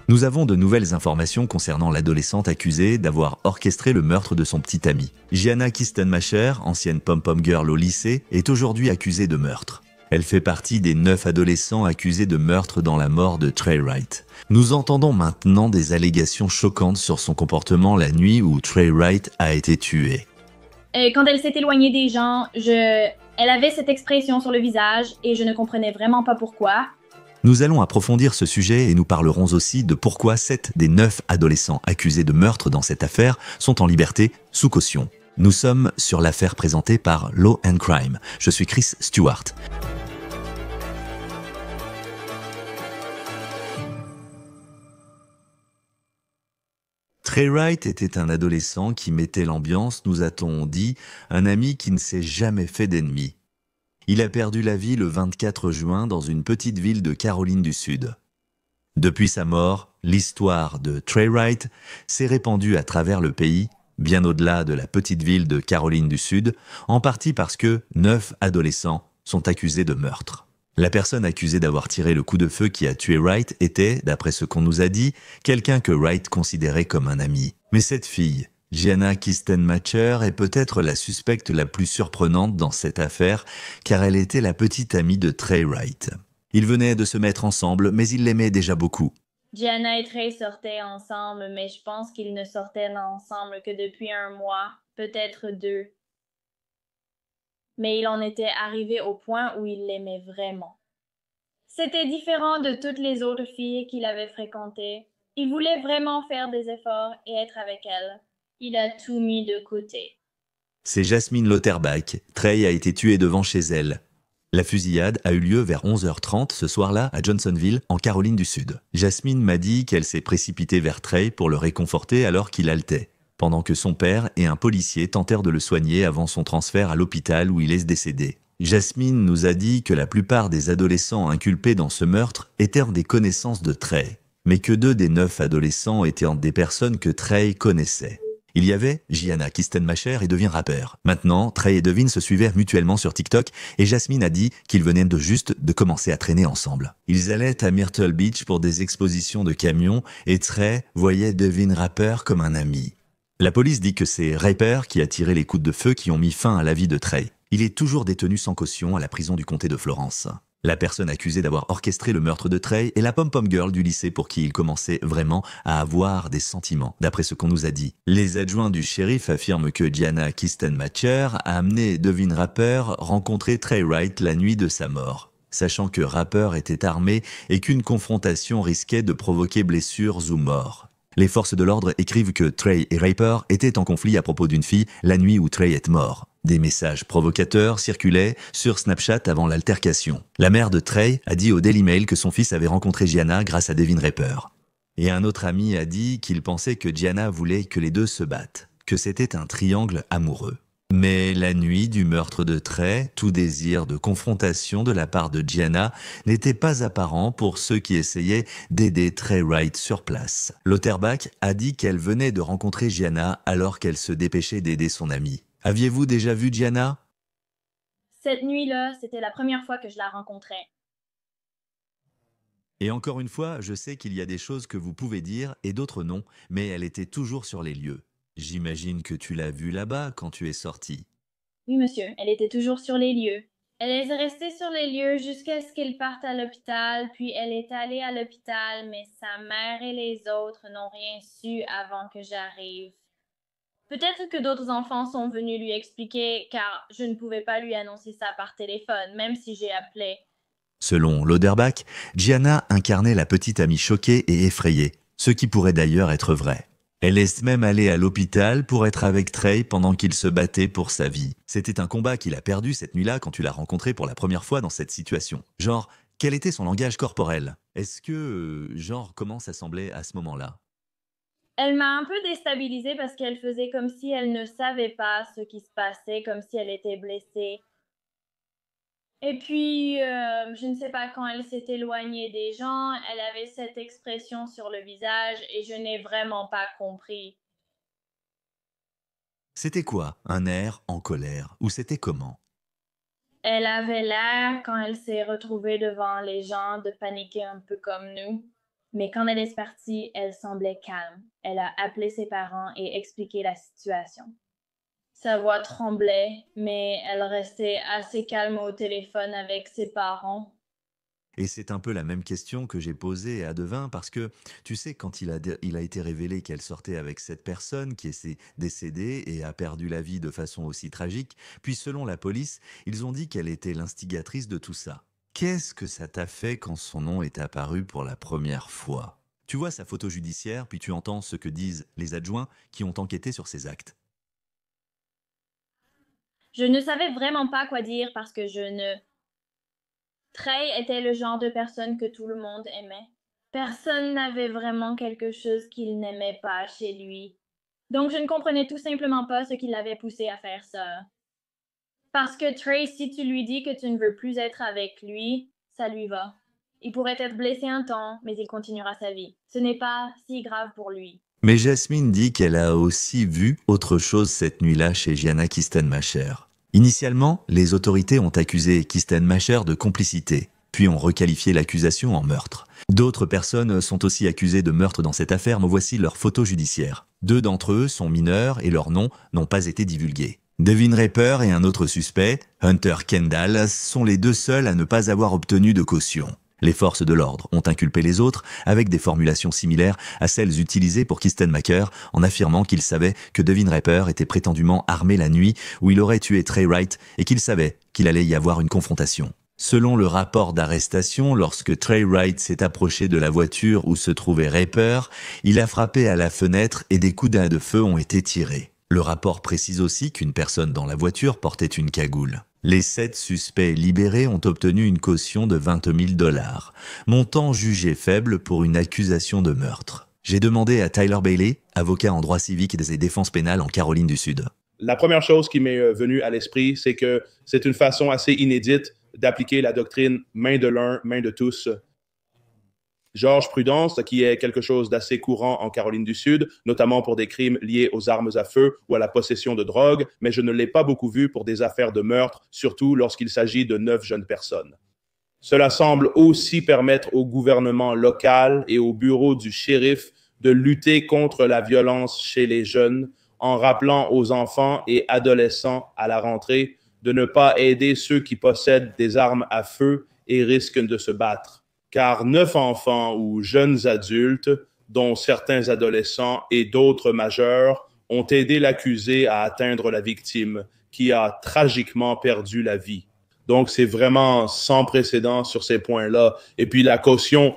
Nous avons de nouvelles informations concernant l'adolescente accusée d'avoir orchestré le meurtre de son petit ami. Gianna Kistenmacher, ancienne pom-pom girl au lycée, est aujourd'hui accusée de meurtre. Elle fait partie des 9 adolescents accusés de meurtre dans la mort de Trey Wright. Nous entendons maintenant des allégations choquantes sur son comportement la nuit où Trey Wright a été tué. Quand elle s'est éloignée des gens, elle avait cette expression sur le visage et je ne comprenais vraiment pas pourquoi. Nous allons approfondir ce sujet et nous parlerons aussi de pourquoi 7 des 9 adolescents accusés de meurtre dans cette affaire sont en liberté sous caution. Nous sommes sur l'affaire présentée par Law and Crime. Je suis Chris Stewart. Trey Wright était un adolescent qui mettait l'ambiance, nous a-t-on dit, un ami qui ne s'est jamais fait d'ennemis. Il a perdu la vie le 24 juin dans une petite ville de Caroline du Sud. Depuis sa mort, l'histoire de Trey Wright s'est répandue à travers le pays, bien au-delà de la petite ville de Caroline du Sud, en partie parce que 9 adolescents sont accusés de meurtre. La personne accusée d'avoir tiré le coup de feu qui a tué Wright était, d'après ce qu'on nous a dit, quelqu'un que Wright considérait comme un ami. Mais cette fille, Gianna Kistenmacher, est peut-être la suspecte la plus surprenante dans cette affaire, car elle était la petite amie de Trey Wright. Ils venaient de se mettre ensemble, mais ils l'aimaient déjà beaucoup. Gianna et Trey sortaient ensemble, mais je pense qu'ils ne sortaient ensemble que depuis un mois, peut-être 2. Mais il en était arrivé au point où il l'aimait vraiment. C'était différent de toutes les autres filles qu'il avait fréquentées. Il voulait vraiment faire des efforts et être avec elles. Il a tout mis de côté. C'est Jasmine Lauterbach. Trey a été tué devant chez elle. La fusillade a eu lieu vers 11h30 ce soir-là à Johnsonville, en Caroline du Sud. Jasmine m'a dit qu'elle s'est précipitée vers Trey pour le réconforter alors qu'il haletait, pendant que son père et un policier tentèrent de le soigner avant son transfert à l'hôpital où il est décédé. Jasmine nous a dit que la plupart des adolescents inculpés dans ce meurtre étaient des connaissances de Trey, mais que 2 des 9 adolescents étaient des personnes que Trey connaissait. Il y avait Gianna Kistenmacher et Devin Rapper. Maintenant, Trey et Devin se suivaient mutuellement sur TikTok et Jasmine a dit qu'ils venaient de commencer à traîner ensemble. Ils allaient à Myrtle Beach pour des expositions de camions et Trey voyait Devin Rapper comme un ami. La police dit que c'est Rapper qui a tiré les coups de feu qui ont mis fin à la vie de Trey. Il est toujours détenu sans caution à la prison du comté de Florence. La personne accusée d'avoir orchestré le meurtre de Trey est la pom-pom girl du lycée pour qui il commençait vraiment à avoir des sentiments, d'après ce qu'on nous a dit. Les adjoints du shérif affirment que Gianna Kistenmacher a amené Devin Rapper rencontrer Trey Wright la nuit de sa mort, sachant que Rapper était armé et qu'une confrontation risquait de provoquer blessures ou mort. Les forces de l'ordre écrivent que Trey et Rapper étaient en conflit à propos d'une fille la nuit où Trey est mort. Des messages provocateurs circulaient sur Snapchat avant l'altercation. La mère de Trey a dit au Daily Mail que son fils avait rencontré Gianna grâce à Devin Rapper. Et un autre ami a dit qu'il pensait que Gianna voulait que les deux se battent, que c'était un triangle amoureux. Mais la nuit du meurtre de Trey, tout désir de confrontation de la part de Gianna n'était pas apparent pour ceux qui essayaient d'aider Trey Wright sur place. Lauterbach a dit qu'elle venait de rencontrer Gianna alors qu'elle se dépêchait d'aider son amie. Aviez-vous déjà vu Gianna? Cette nuit-là, c'était la première fois que je la rencontrais. Et encore une fois, je sais qu'il y a des choses que vous pouvez dire et d'autres non, mais elle était toujours sur les lieux. J'imagine que tu l'as vue là-bas quand tu es sorti. Oui, monsieur, elle était toujours sur les lieux. Elle est restée sur les lieux jusqu'à ce qu'il parte à l'hôpital, puis elle est allée à l'hôpital, mais sa mère et les autres n'ont rien su avant que j'arrive. Peut-être que d'autres enfants sont venus lui expliquer, car je ne pouvais pas lui annoncer ça par téléphone, même si j'ai appelé. Selon Lauterbach, Gianna incarnait la petite amie choquée et effrayée, ce qui pourrait d'ailleurs être vrai. Elle est même allée à l'hôpital pour être avec Trey pendant qu'il se battait pour sa vie. C'était un combat qu'il a perdu cette nuit-là quand tu l'as rencontré pour la première fois dans cette situation. Genre, quel était son langage corporel? Est-ce que, comment ça semblait à ce moment-là? Elle m'a un peu déstabilisée parce qu'elle faisait comme si elle ne savait pas ce qui se passait, comme si elle était blessée. Et puis, je ne sais pas, quand elle s'est éloignée des gens, elle avait cette expression sur le visage et je n'ai vraiment pas compris. C'était quoi? Un air en colère? Ou c'était comment? Elle avait l'air, quand elle s'est retrouvée devant les gens, de paniquer un peu comme nous. Mais quand elle est partie, elle semblait calme. Elle a appelé ses parents et expliqué la situation. Sa voix tremblait, mais elle restait assez calme au téléphone avec ses parents. Et c'est un peu la même question que j'ai posée à Devin parce que, tu sais, quand il a été révélé qu'elle sortait avec cette personne qui est décédée et a perdu la vie de façon aussi tragique, puis selon la police, ils ont dit qu'elle était l'instigatrice de tout ça. Qu'est-ce que ça t'a fait quand son nom est apparu pour la première fois? Tu vois sa photo judiciaire, puis tu entends ce que disent les adjoints qui ont enquêté sur ses actes. Je ne savais vraiment pas quoi dire parce que je ne... Trey était le genre de personne que tout le monde aimait. Personne n'avait vraiment quelque chose qu'il n'aimait pas chez lui. Donc je ne comprenais tout simplement pas ce qui l'avait poussé à faire ça. Parce que Trey, si tu lui dis que tu ne veux plus être avec lui, ça lui va. Il pourrait être blessé un temps, mais il continuera sa vie. Ce n'est pas si grave pour lui. Mais Jasmine dit qu'elle a aussi vu autre chose cette nuit-là chez Gianna Kistenmacher. Initialement, les autorités ont accusé Kistenmacher de complicité, puis ont requalifié l'accusation en meurtre. D'autres personnes sont aussi accusées de meurtre dans cette affaire, mais voici leurs photos judiciaires. 2 d'entre eux sont mineurs et leurs noms n'ont pas été divulgués. Devin Raper et un autre suspect, Hunter Kendall, sont les 2 seuls à ne pas avoir obtenu de caution. Les forces de l'ordre ont inculpé les autres avec des formulations similaires à celles utilisées pour Kistenmacher en affirmant qu'il savait que Devin Raper était prétendument armé la nuit où il aurait tué Trey Wright et qu'il savait qu'il allait y avoir une confrontation. Selon le rapport d'arrestation, lorsque Trey Wright s'est approché de la voiture où se trouvait Raper, il a frappé à la fenêtre et des coups de feu ont été tirés. Le rapport précise aussi qu'une personne dans la voiture portait une cagoule. Les 7 suspects libérés ont obtenu une caution de 20 000 $, montant jugé faible pour une accusation de meurtre. J'ai demandé à Tyler Bailey, avocat en droit civique et des défenses pénales en Caroline du Sud. La première chose qui m'est venue à l'esprit, c'est que c'est une façon assez inédite d'appliquer la doctrine main de l'un, main de tous. Georges Prudence, qui est quelque chose d'assez courant en Caroline du Sud, notamment pour des crimes liés aux armes à feu ou à la possession de drogue, mais je ne l'ai pas beaucoup vu pour des affaires de meurtre, surtout lorsqu'il s'agit de 9 jeunes personnes. Cela semble aussi permettre au gouvernement local et au bureau du shérif de lutter contre la violence chez les jeunes en rappelant aux enfants et adolescents à la rentrée de ne pas aider ceux qui possèdent des armes à feu et risquent de se battre. Car 9 enfants ou jeunes adultes, dont certains adolescents et d'autres majeurs, ont aidé l'accusé à atteindre la victime, qui a tragiquement perdu la vie. Donc, c'est vraiment sans précédent sur ces points-là. Et puis, la caution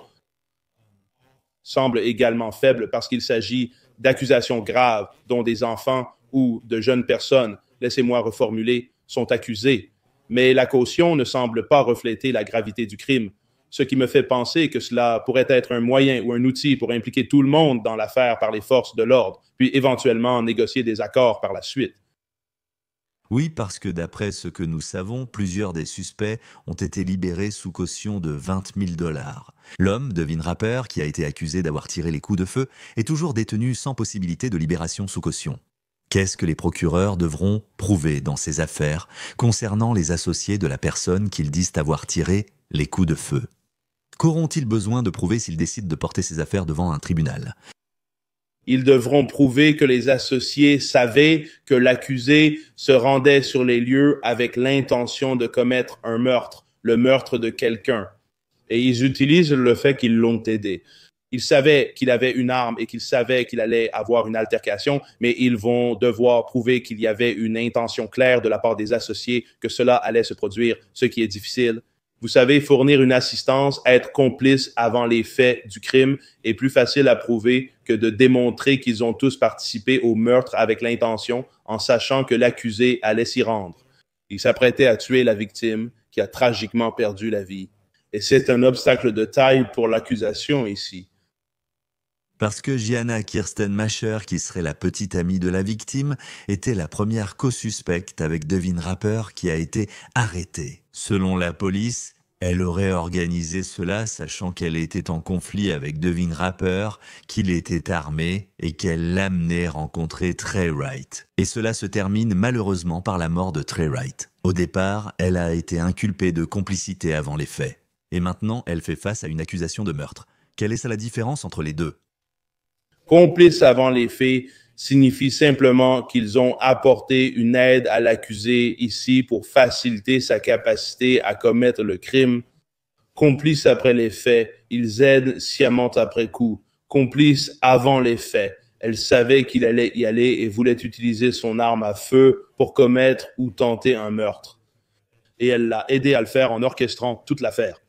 semble également faible parce qu'il s'agit d'accusations graves dont des enfants ou de jeunes personnes, laissez-moi reformuler, sont accusés. Mais la caution ne semble pas refléter la gravité du crime. Ce qui me fait penser que cela pourrait être un moyen ou un outil pour impliquer tout le monde dans l'affaire par les forces de l'ordre, puis éventuellement négocier des accords par la suite. Oui, parce que d'après ce que nous savons, plusieurs des suspects ont été libérés sous caution de 20 000 $. L'homme, Devin Raper, qui a été accusé d'avoir tiré les coups de feu, est toujours détenu sans possibilité de libération sous caution. Qu'est-ce que les procureurs devront prouver dans ces affaires concernant les associés de la personne qu'ils disent avoir tiré les coups de feu? Qu'auront-ils besoin de prouver s'ils décident de porter ces affaires devant un tribunal? Ils devront prouver que les associés savaient que l'accusé se rendait sur les lieux avec l'intention de commettre un meurtre, le meurtre de quelqu'un. Et ils utilisent le fait qu'ils l'ont aidé. Ils savaient qu'il avait une arme et qu'ils savaient qu'il allait avoir une altercation, mais ils vont devoir prouver qu'il y avait une intention claire de la part des associés que cela allait se produire, ce qui est difficile. Vous savez, fournir une assistance, être complice avant les faits du crime est plus facile à prouver que de démontrer qu'ils ont tous participé au meurtre avec l'intention en sachant que l'accusé allait s'y rendre. Il s'apprêtait à tuer la victime qui a tragiquement perdu la vie. Et c'est un obstacle de taille pour l'accusation ici. Parce que Gianna Kistenmacher, qui serait la petite amie de la victime, était la première co-suspecte avec Devin Raper qui a été arrêtée. Selon la police, elle aurait organisé cela sachant qu'elle était en conflit avec Devin Raper, qu'il était armé et qu'elle l'amenait rencontrer Trey Wright. Et cela se termine malheureusement par la mort de Trey Wright. Au départ, elle a été inculpée de complicité avant les faits. Et maintenant, elle fait face à une accusation de meurtre. Quelle est la différence entre les deux? Complices avant les faits signifie simplement qu'ils ont apporté une aide à l'accusé ici pour faciliter sa capacité à commettre le crime. Complices après les faits, ils aident sciemment après coup. Complices avant les faits, elle savait qu'il allait y aller et voulait utiliser son arme à feu pour commettre ou tenter un meurtre. Et elle l'a aidé à le faire en orchestrant toute l'affaire.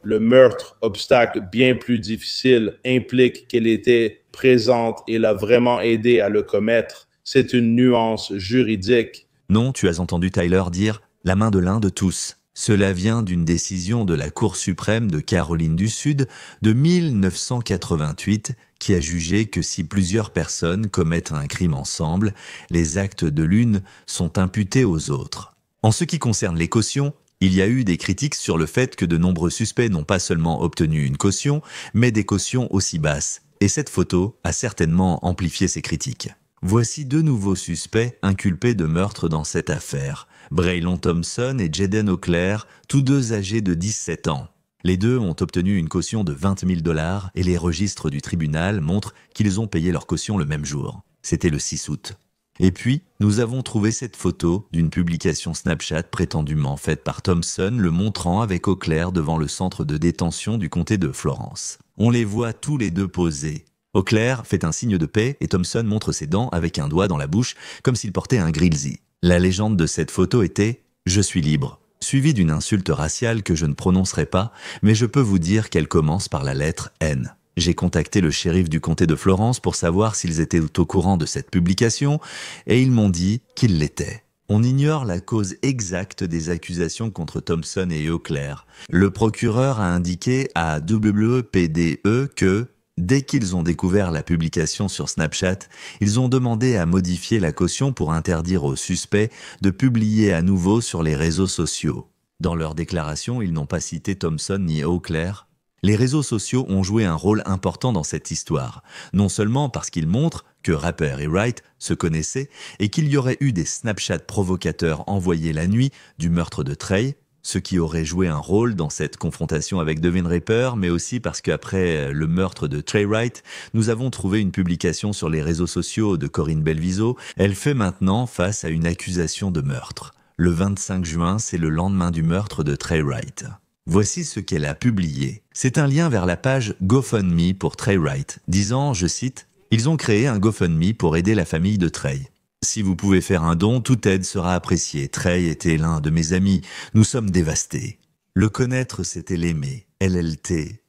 Le meurtre, obstacle bien plus difficile, implique qu'elle était présente et l'a vraiment aidé à le commettre. C'est une nuance juridique. Non, tu as entendu Tyler dire « la main de l'un de tous ». Cela vient d'une décision de la Cour suprême de Caroline du Sud de 1988 qui a jugé que si plusieurs personnes commettent un crime ensemble, les actes de l'une sont imputés aux autres. En ce qui concerne les cautions, il y a eu des critiques sur le fait que de nombreux suspects n'ont pas seulement obtenu une caution, mais des cautions aussi basses. Et cette photo a certainement amplifié ces critiques. Voici deux nouveaux suspects inculpés de meurtre dans cette affaire. Braylon Thompson et Jaden Auclair, tous deux âgés de 17 ans. Les deux ont obtenu une caution de 20 000 $ et les registres du tribunal montrent qu'ils ont payé leur caution le même jour. C'était le 6 août. Et puis, nous avons trouvé cette photo d'une publication Snapchat prétendument faite par Thompson le montrant avec Auclair devant le centre de détention du comté de Florence. On les voit tous les deux posés. Auclair fait un signe de paix et Thompson montre ses dents avec un doigt dans la bouche comme s'il portait un grizzly. La légende de cette photo était « Je suis libre », suivie d'une insulte raciale que je ne prononcerai pas, mais je peux vous dire qu'elle commence par la lettre N. J'ai contacté le shérif du comté de Florence pour savoir s'ils étaient au courant de cette publication et ils m'ont dit qu'ils l'étaient. On ignore la cause exacte des accusations contre Thompson et Auclair. Le procureur a indiqué à WPDE que, dès qu'ils ont découvert la publication sur Snapchat, ils ont demandé à modifier la caution pour interdire aux suspects de publier à nouveau sur les réseaux sociaux. Dans leur déclaration, ils n'ont pas cité Thompson ni Auclair. Les réseaux sociaux ont joué un rôle important dans cette histoire, non seulement parce qu'ils montrent que Rapper et Wright se connaissaient et qu'il y aurait eu des Snapchats provocateurs envoyés la nuit du meurtre de Trey, ce qui aurait joué un rôle dans cette confrontation avec Devin Rapper, mais aussi parce qu'après le meurtre de Trey Wright, nous avons trouvé une publication sur les réseaux sociaux de Corinne Belviso. Elle fait maintenant face à une accusation de meurtre. Le 25 juin, c'est le lendemain du meurtre de Trey Wright. Voici ce qu'elle a publié. C'est un lien vers la page GoFundMe pour Trey Wright, disant, je cite, « Ils ont créé un GoFundMe pour aider la famille de Trey. Si vous pouvez faire un don, toute aide sera appréciée. Trey était l'un de mes amis. Nous sommes dévastés. Le connaître, c'était l'aimer. LLT.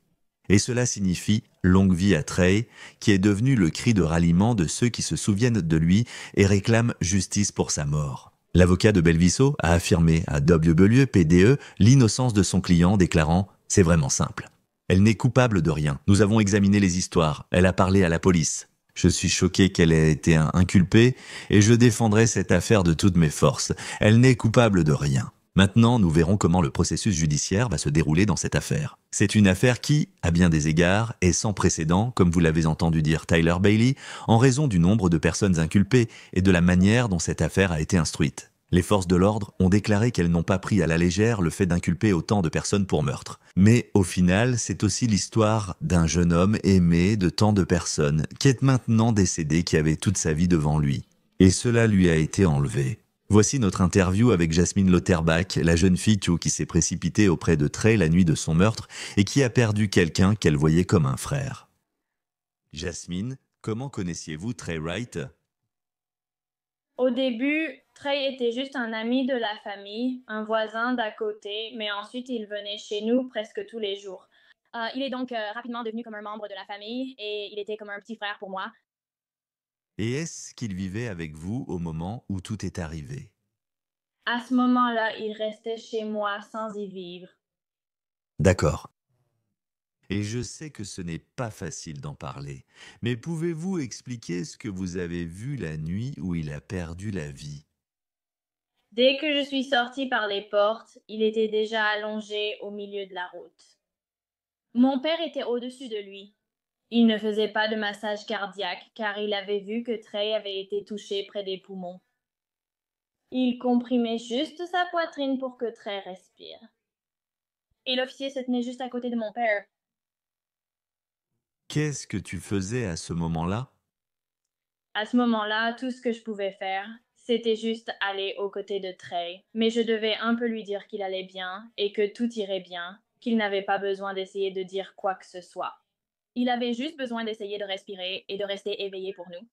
Et cela signifie longue vie à Trey, qui est devenu le cri de ralliement de ceux qui se souviennent de lui et réclament justice pour sa mort. » L'avocat de Belviso a affirmé à WPDE l'innocence de son client, déclarant « C'est vraiment simple. Elle n'est coupable de rien. Nous avons examiné les histoires. Elle a parlé à la police. Je suis choqué qu'elle ait été inculpée et je défendrai cette affaire de toutes mes forces. Elle n'est coupable de rien. Maintenant, nous verrons comment le processus judiciaire va se dérouler dans cette affaire. C'est une affaire qui, à bien des égards, est sans précédent, comme vous l'avez entendu dire Tyler Bailey, en raison du nombre de personnes inculpées et de la manière dont cette affaire a été instruite. Les forces de l'ordre ont déclaré qu'elles n'ont pas pris à la légère le fait d'inculper autant de personnes pour meurtre. Mais au final, c'est aussi l'histoire d'un jeune homme aimé de tant de personnes, qui est maintenant décédé, qui avait toute sa vie devant lui. Et cela lui a été enlevé. Voici notre interview avec Jasmine Lauterbach, la jeune fille qui s'est précipitée auprès de Trey la nuit de son meurtre et qui a perdu quelqu'un qu'elle voyait comme un frère. Jasmine, comment connaissiez-vous Trey Wright? Au début, Trey était juste un ami de la famille, un voisin d'à côté, mais ensuite il venait chez nous presque tous les jours. Il est donc rapidement devenu comme un membre de la famille et il était comme un petit frère pour moi. Et est-ce qu'il vivait avec vous au moment où tout est arrivé? À ce moment-là, il restait chez moi sans y vivre. D'accord. Et je sais que ce n'est pas facile d'en parler, mais pouvez-vous expliquer ce que vous avez vu la nuit où il a perdu la vie? Dès que je suis sortie par les portes, il était déjà allongé au milieu de la route. Mon père était au-dessus de lui. Il ne faisait pas de massage cardiaque car il avait vu que Trey avait été touché près des poumons. Il comprimait juste sa poitrine pour que Trey respire. Et l'officier se tenait juste à côté de mon père. Qu'est-ce que tu faisais à ce moment-là? À ce moment-là, tout ce que je pouvais faire, c'était juste aller aux côtés de Trey, mais je devais un peu lui dire qu'il allait bien et que tout irait bien, qu'il n'avait pas besoin d'essayer de dire quoi que ce soit. Il avait juste besoin d'essayer de respirer et de rester éveillé pour nous.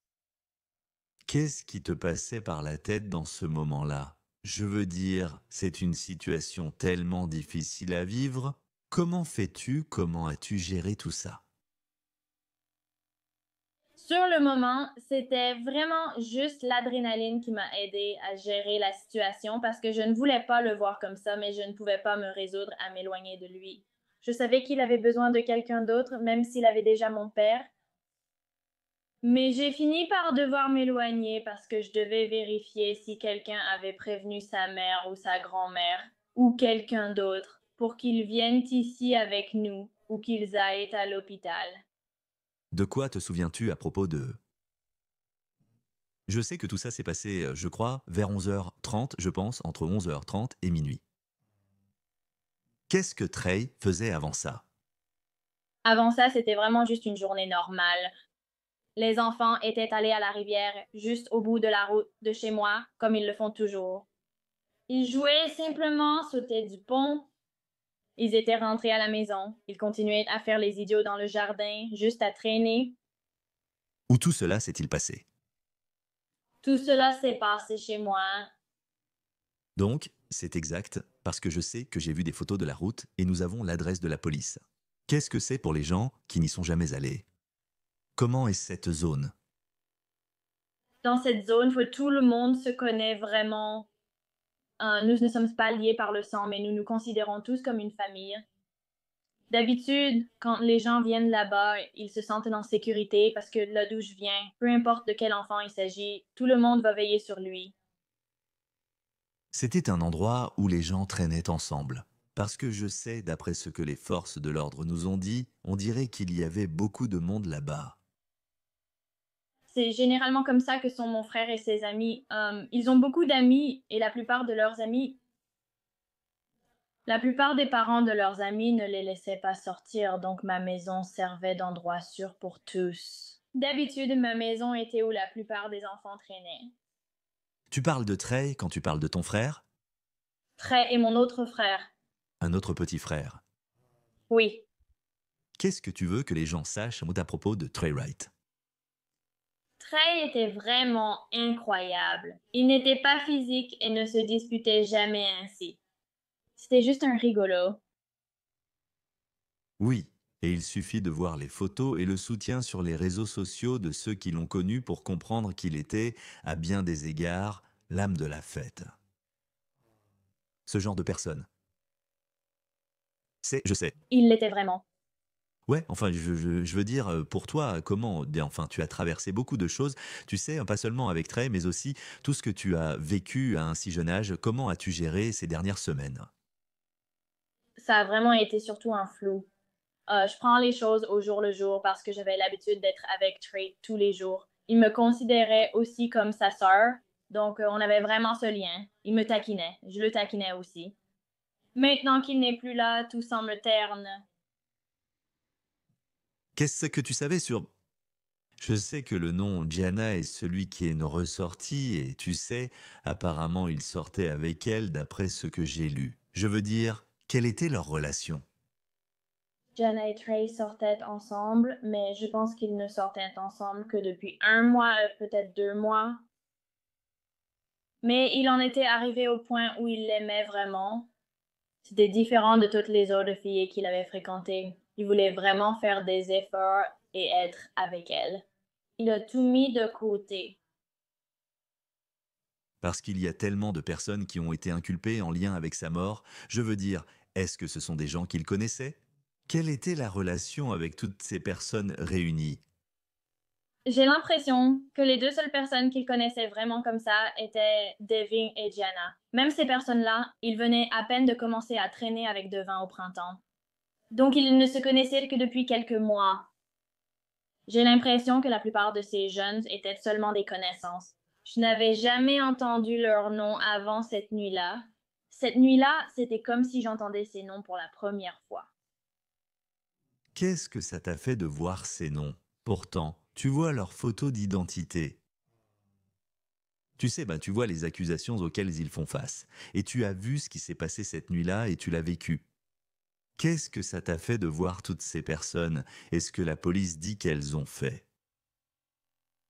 Qu'est-ce qui te passait par la tête dans ce moment-là? Je veux dire, c'est une situation tellement difficile à vivre. Comment fais-tu? Comment as-tu géré tout ça? Sur le moment, c'était vraiment juste l'adrénaline qui m'a aidé à gérer la situation parce que je ne voulais pas le voir comme ça, mais je ne pouvais pas me résoudre à m'éloigner de lui. Je savais qu'il avait besoin de quelqu'un d'autre, même s'il avait déjà mon père. Mais j'ai fini par devoir m'éloigner parce que je devais vérifier si quelqu'un avait prévenu sa mère ou sa grand-mère ou quelqu'un d'autre pour qu'ils viennent ici avec nous ou qu'ils aillent à l'hôpital. De quoi te souviens-tu à propos de... Je sais que tout ça s'est passé, je crois, vers 11h30, je pense, entre 11h30 et minuit. Qu'est-ce que Trey faisait avant ça? Avant ça, c'était vraiment juste une journée normale. Les enfants étaient allés à la rivière juste au bout de la route de chez moi, comme ils le font toujours. Ils jouaient simplement, sautaient du pont. Ils étaient rentrés à la maison. Ils continuaient à faire les idiots dans le jardin, juste à traîner. Où tout cela s'est-il passé? Tout cela s'est passé chez moi. Donc, c'est exact, parce que je sais que j'ai vu des photos de la route et nous avons l'adresse de la police. Qu'est-ce que c'est pour les gens qui n'y sont jamais allés? Comment est cette zone? Dans cette zone où tout le monde se connaît vraiment. Nous ne sommes pas liés par le sang, mais nous nous considérons tous comme une famille. D'habitude, quand les gens viennent là-bas, ils se sentent en sécurité parce que là d'où je viens, peu importe de quel enfant il s'agit, tout le monde va veiller sur lui. C'était un endroit où les gens traînaient ensemble. Parce que je sais, d'après ce que les forces de l'ordre nous ont dit, on dirait qu'il y avait beaucoup de monde là-bas. C'est généralement comme ça que sont mon frère et ses amis. Ils ont beaucoup d'amis et la plupart des parents de leurs amis ne les laissaient pas sortir, donc ma maison servait d'endroit sûr pour tous. D'habitude, ma maison était où la plupart des enfants traînaient. Tu parles de Trey quand tu parles de ton frère? Trey et mon autre frère. Un autre petit frère. Oui. Qu'est-ce que tu veux que les gens sachent à propos de Trey Wright? Trey était vraiment incroyable. Il n'était pas physique et ne se disputait jamais ainsi. C'était juste un rigolo. Oui, et il suffit de voir les photos et le soutien sur les réseaux sociaux de ceux qui l'ont connu pour comprendre qu'il était, à bien des égards, l'âme de la fête. Ce genre de personne. Je sais. Il l'était vraiment. Ouais, enfin, je veux dire, pour toi, comment, enfin, tu as traversé beaucoup de choses, tu sais, pas seulement avec Trey, mais aussi tout ce que tu as vécu à un si jeune âge, comment as-tu géré ces dernières semaines? Ça a vraiment été surtout un flou. Je prends les choses au jour le jour parce que j'avais l'habitude d'être avec Trey tous les jours. Il me considérait aussi comme sa sœur, donc on avait vraiment ce lien. Il me taquinait, je le taquinais aussi. Maintenant qu'il n'est plus là, tout semble terne. Qu'est-ce que tu savais sur... Je sais que le nom Gianna est celui qui est ressorti, et tu sais, apparemment il sortait avec elle d'après ce que j'ai lu. Je veux dire, quelle était leur relation? Jenna et Trey sortaient ensemble, mais je pense qu'ils ne sortaient ensemble que depuis un mois, peut-être 2 mois. Mais il en était arrivé au point où il l'aimait vraiment. C'était différent de toutes les autres filles qu'il avait fréquentées. Il voulait vraiment faire des efforts et être avec elle. Il a tout mis de côté. Parce qu'il y a tellement de personnes qui ont été inculpées en lien avec sa mort, je veux dire, est-ce que ce sont des gens qu'il connaissait? Quelle était la relation avec toutes ces personnes réunies? J'ai l'impression que les deux seules personnes qu'il connaissait vraiment comme ça étaient Devin et Gianna. Même ces personnes-là, ils venaient à peine de commencer à traîner avec Devin au printemps. Donc ils ne se connaissaient que depuis quelques mois. J'ai l'impression que la plupart de ces jeunes étaient seulement des connaissances. Je n'avais jamais entendu leur nom avant cette nuit-là. Cette nuit-là, c'était comme si j'entendais ces noms pour la première fois. Qu'est-ce que ça t'a fait de voir ces noms? Pourtant, tu vois leurs photos d'identité. Tu sais, tu vois les accusations auxquelles ils font face. Et tu as vu ce qui s'est passé cette nuit-là et tu l'as vécu. Qu'est-ce que ça t'a fait de voir toutes ces personnes et ce que la police dit qu'elles ont fait?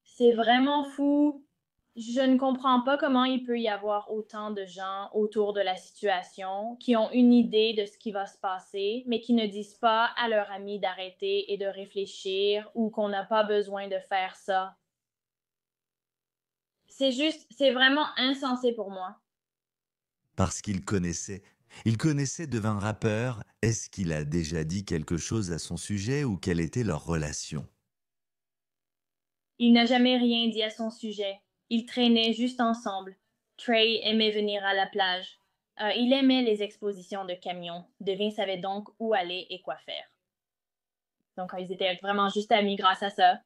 C'est vraiment fou. Je ne comprends pas comment il peut y avoir autant de gens autour de la situation qui ont une idée de ce qui va se passer, mais qui ne disent pas à leur ami d'arrêter et de réfléchir ou qu'on n'a pas besoin de faire ça. C'est vraiment insensé pour moi. Parce qu'il connaissait. Il connaissait Devin Rapper. Est-ce qu'il a déjà dit quelque chose à son sujet ou quelle était leur relation? Il n'a jamais rien dit à son sujet. Ils traînaient juste ensemble. Trey aimait venir à la plage. Il aimait les expositions de camions. Devin savait donc où aller et quoi faire. Donc, ils étaient vraiment juste amis grâce à ça.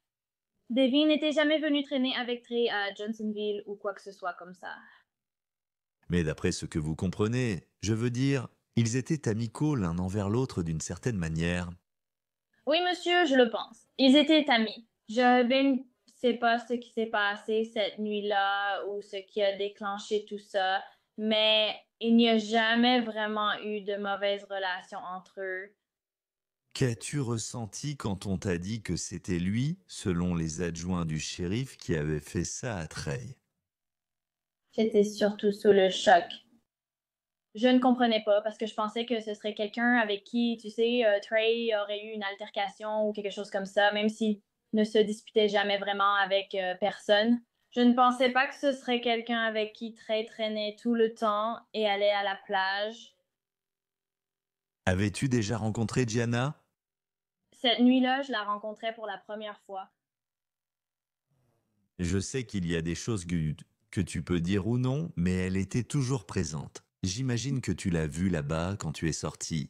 Devin n'était jamais venu traîner avec Trey à Johnsonville ou quoi que ce soit comme ça. Mais d'après ce que vous comprenez, je veux dire, ils étaient amicaux l'un envers l'autre d'une certaine manière. Oui, monsieur, je le pense. Ils étaient amis. Je ne sais pas ce qui s'est passé cette nuit-là ou ce qui a déclenché tout ça, mais il n'y a jamais vraiment eu de mauvaise relation entre eux. Qu'as-tu ressenti quand on t'a dit que c'était lui, selon les adjoints du shérif, qui avait fait ça à Trey? J'étais surtout sous le choc. Je ne comprenais pas parce que je pensais que ce serait quelqu'un avec qui, tu sais, Trey aurait eu une altercation ou quelque chose comme ça, même s'il ne se disputait jamais vraiment avec personne. Je ne pensais pas que ce serait quelqu'un avec qui Trey traînait tout le temps et allait à la plage. Avais-tu déjà rencontré Gianna? Cette nuit-là, je la rencontrais pour la première fois. Je sais qu'il y a des choses que tu peux dire ou non, mais elle était toujours présente. J'imagine que tu l'as vue là-bas quand tu es sorti.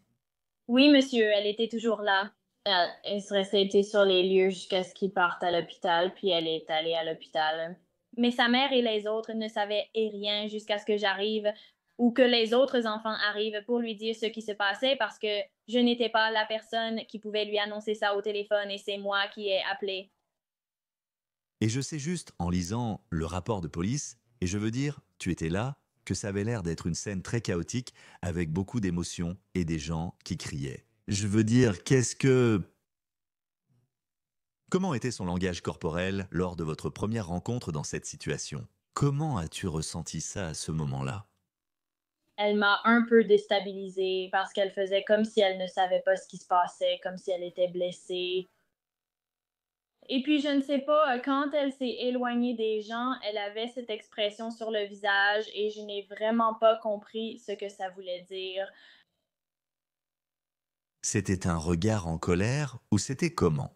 Oui, monsieur, elle était toujours là. Elle se restait sur les lieux jusqu'à ce qu'il parte à l'hôpital, puis elle est allée à l'hôpital. Mais sa mère et les autres ne savaient rien jusqu'à ce que j'arrive ou que les autres enfants arrivent pour lui dire ce qui se passait parce que je n'étais pas la personne qui pouvait lui annoncer ça au téléphone et c'est moi qui ai appelé. Et je sais juste, en lisant le rapport de police, et je veux dire, tu étais là, que ça avait l'air d'être une scène très chaotique, avec beaucoup d'émotions et des gens qui criaient. Je veux dire, Comment était son langage corporel lors de votre première rencontre dans cette situation? Comment as-tu ressenti ça à ce moment-là? Elle m'a un peu déstabilisée parce qu'elle faisait comme si elle ne savait pas ce qui se passait, comme si elle était blessée. Et puis, je ne sais pas, quand elle s'est éloignée des gens, elle avait cette expression sur le visage et je n'ai vraiment pas compris ce que ça voulait dire. C'était un regard en colère ou c'était comment?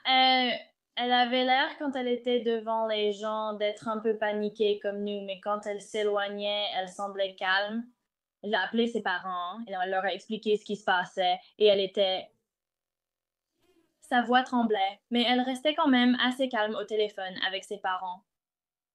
Euh, Elle avait l'air, quand elle était devant les gens, d'être un peu paniquée comme nous, mais quand elle s'éloignait, elle semblait calme. Elle a appelé ses parents, elle leur a expliqué ce qui se passait et sa voix tremblait, mais elle restait quand même assez calme au téléphone avec ses parents.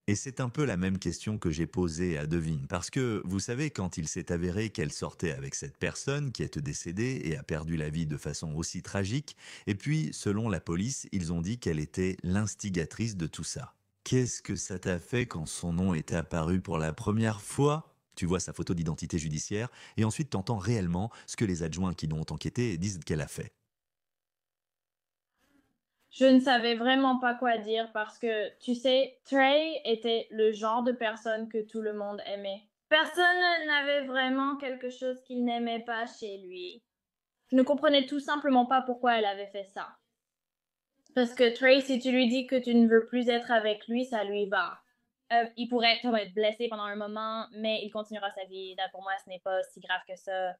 Et c'est un peu la même question que j'ai posée à Devine, parce que vous savez, quand il s'est avéré qu'elle sortait avec cette personne qui est décédée et a perdu la vie de façon aussi tragique, et puis, selon la police, ils ont dit qu'elle était l'instigatrice de tout ça. Qu'est-ce que ça t'a fait quand son nom est apparu pour la première fois? Tu vois sa photo d'identité judiciaire, et ensuite t'entends réellement ce que les adjoints qui l'ont enquêté disent qu'elle a fait. Je ne savais vraiment pas quoi dire parce que, tu sais, Trey était le genre de personne que tout le monde aimait. Personne n'avait vraiment quelque chose qu'il n'aimait pas chez lui. Je ne comprenais tout simplement pas pourquoi elle avait fait ça. Parce que Trey, si tu lui dis que tu ne veux plus être avec lui, ça lui va. Il pourrait être blessé pendant un moment, mais il continuera sa vie. Là, pour moi, ce n'est pas si grave que ça.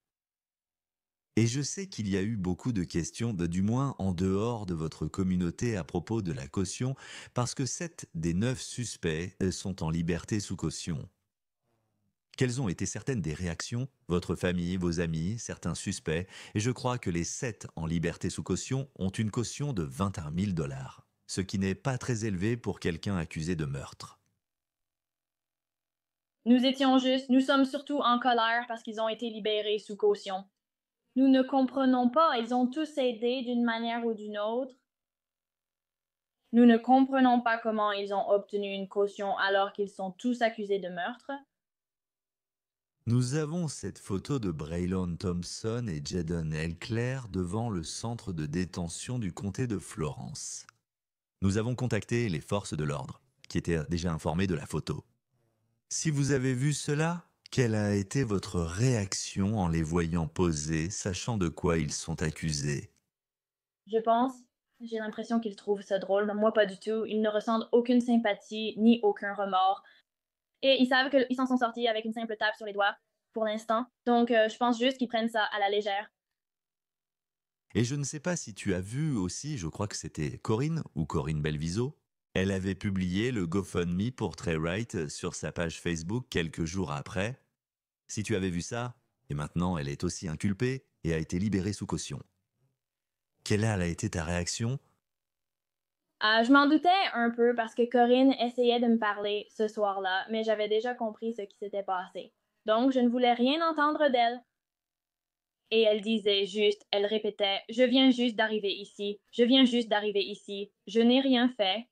Et je sais qu'il y a eu beaucoup de questions, du moins en dehors de votre communauté à propos de la caution, parce que 7 des 9 suspects sont en liberté sous caution. Quelles ont été certaines des réactions? Votre famille, vos amis, certains suspects, et je crois que les 7 en liberté sous caution ont une caution de 21 000 $, ce qui n'est pas très élevé pour quelqu'un accusé de meurtre. Nous sommes surtout en colère parce qu'ils ont été libérés sous caution. Nous ne comprenons pas. Ils ont tous aidé d'une manière ou d'une autre. Nous ne comprenons pas comment ils ont obtenu une caution alors qu'ils sont tous accusés de meurtre. Nous avons cette photo de Braylon Thompson et Jaden Elclair devant le centre de détention du comté de Florence. Nous avons contacté les forces de l'ordre, qui étaient déjà informées de la photo. Si vous avez vu cela, quelle a été votre réaction en les voyant poser, sachant de quoi ils sont accusés? Je pense, j'ai l'impression qu'ils trouvent ça drôle, mais moi pas du tout. Ils ne ressentent aucune sympathie ni aucun remords. Et ils savent qu'ils s'en sont sortis avec une simple tape sur les doigts, pour l'instant. Donc je pense juste qu'ils prennent ça à la légère. Et je ne sais pas si tu as vu aussi, je crois que c'était Corinne ou Corinne Belviso. Elle avait publié le GoFundMe pour Trey Wright sur sa page Facebook quelques jours après. Si tu avais vu ça, et maintenant elle est aussi inculpée et a été libérée sous caution. Quelle a été ta réaction? Je m'en doutais un peu parce que Corinne essayait de me parler ce soir-là, mais j'avais déjà compris ce qui s'était passé. Donc je ne voulais rien entendre d'elle. Et elle disait juste, elle répétait, je viens juste d'arriver ici, je viens juste d'arriver ici, je n'ai rien fait.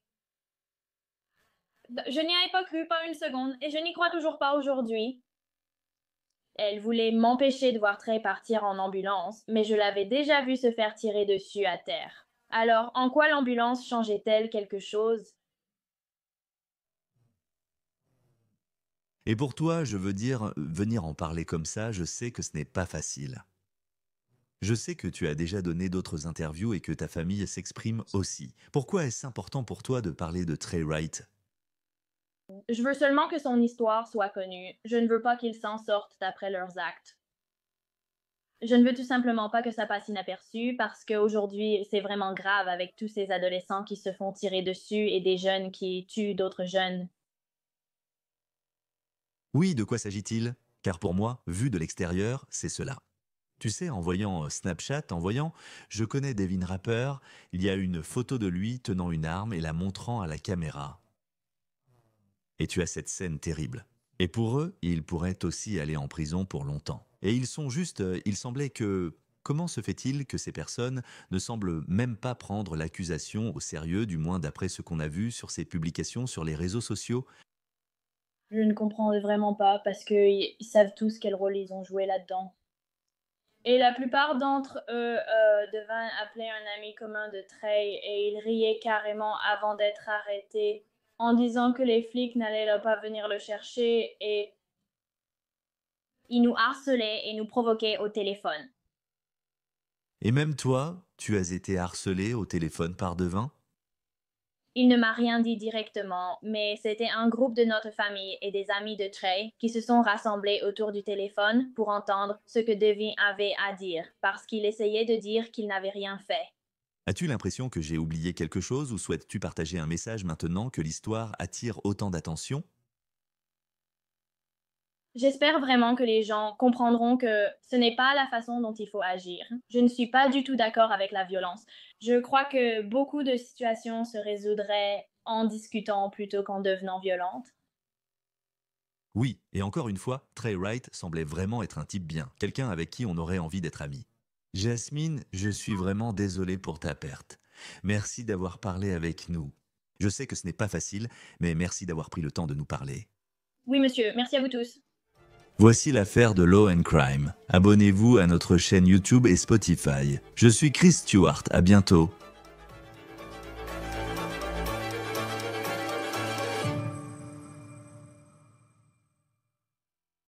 Je n'y avais pas cru, pas une seconde, et je n'y crois toujours pas aujourd'hui. Elle voulait m'empêcher de voir Trey partir en ambulance, mais je l'avais déjà vu se faire tirer dessus à terre. Alors, en quoi l'ambulance changeait-elle quelque chose? Et pour toi, je veux dire, venir en parler comme ça, je sais que ce n'est pas facile. Je sais que tu as déjà donné d'autres interviews et que ta famille s'exprime aussi. Pourquoi est-ce important pour toi de parler de Trey Wright? Je veux seulement que son histoire soit connue. Je ne veux pas qu'ils s'en sortent d'après leurs actes. Je ne veux tout simplement pas que ça passe inaperçu parce qu'aujourd'hui, c'est vraiment grave avec tous ces adolescents qui se font tirer dessus et des jeunes qui tuent d'autres jeunes. Oui, de quoi s'agit-il? Car pour moi, vu de l'extérieur, c'est cela. Tu sais, en voyant Snapchat, je connais Devin Rapper, il y a une photo de lui tenant une arme et la montrant à la caméra. Et tu as cette scène terrible. Et pour eux, ils pourraient aussi aller en prison pour longtemps. Et ils sont juste, il semblait que... Comment se fait-il que ces personnes ne semblent même pas prendre l'accusation au sérieux, du moins d'après ce qu'on a vu sur ces publications sur les réseaux sociaux? Je ne comprends vraiment pas parce qu'ils savent tous quel rôle ils ont joué là-dedans. Et la plupart d'entre eux devaient appeler un ami commun de Trey et ils riaient carrément avant d'être arrêtés en disant que les flics n'allaient pas venir le chercher et ils nous harcelaient et nous provoquaient au téléphone. Et même toi, tu as été harcelé au téléphone par Devin? Il ne m'a rien dit directement, mais c'était un groupe de notre famille et des amis de Trey qui se sont rassemblés autour du téléphone pour entendre ce que Devin avait à dire, parce qu'il essayait de dire qu'il n'avait rien fait. As-tu l'impression que j'ai oublié quelque chose ou souhaites-tu partager un message maintenant que l'histoire attire autant d'attention? J'espère vraiment que les gens comprendront que ce n'est pas la façon dont il faut agir. Je ne suis pas du tout d'accord avec la violence. Je crois que beaucoup de situations se résoudraient en discutant plutôt qu'en devenant violentes. Oui, et encore une fois, Trey Wright semblait vraiment être un type bien, quelqu'un avec qui on aurait envie d'être ami. Jasmine, je suis vraiment désolé pour ta perte. Merci d'avoir parlé avec nous. Je sais que ce n'est pas facile, mais merci d'avoir pris le temps de nous parler. Oui, monsieur, merci à vous tous. Voici l'affaire de Law and Crime. Abonnez-vous à notre chaîne YouTube et Spotify. Je suis Chris Stewart, à bientôt.